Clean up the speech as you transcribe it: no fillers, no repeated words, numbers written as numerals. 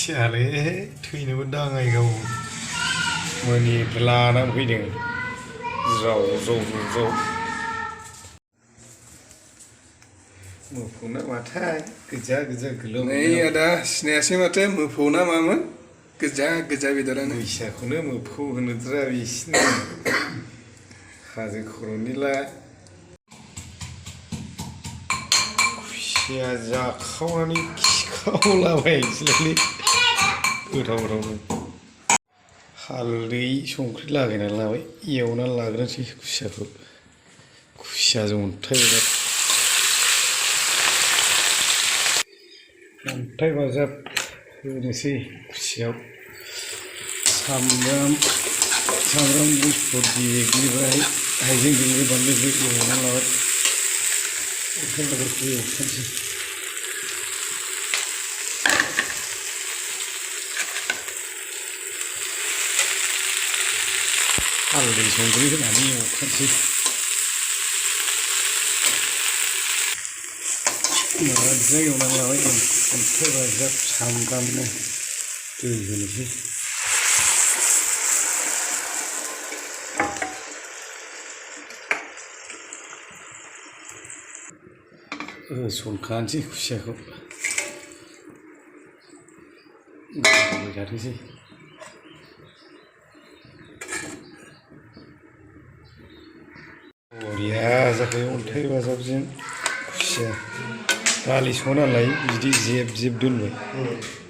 खुसियालै थैनोबो दाङाय गाव मोनिफ्राय लानानै फैदों ज्राव ज्राव ज्राव मोफौ ना माथाय गोजा गोजा गोलाव नै आदा सिनायासै माथो मोफौ ना मामोन गोजा गोजा बेदरानो बैसाखौनो मोफौ होनोद्रा बिसिनो हाजो खर'निला खुसिया जाखावनानै खिखावलाबायनोसैलै गोथाव गोथावनो हालदै संख्रि लागायनानै लाबाय एवनानै लाग्रोनोसै खुसियाखौ खुसियाजों अन्थाइ बाजाब होनोसै खुसियाव सामब्राम गुफुर देग्लिबाय हाइजें देग्लिबाय बानलु एवनानै लाबाय अन्थाइ बाजाबखौ एवखानोसै हालदै संख्रि होनानै एवखानोसै मोजां एवनानै लाबाय अन्थाइ बाजाब सामब्रामनो दै होनोसै होसनखानोसै खुसियाखौ होबाय थाथोंसै बरिया जाखायो अन्थाइ बाजाबजों खुसिया दालि सङो नालाय बिदि जेब जेब दोनबाय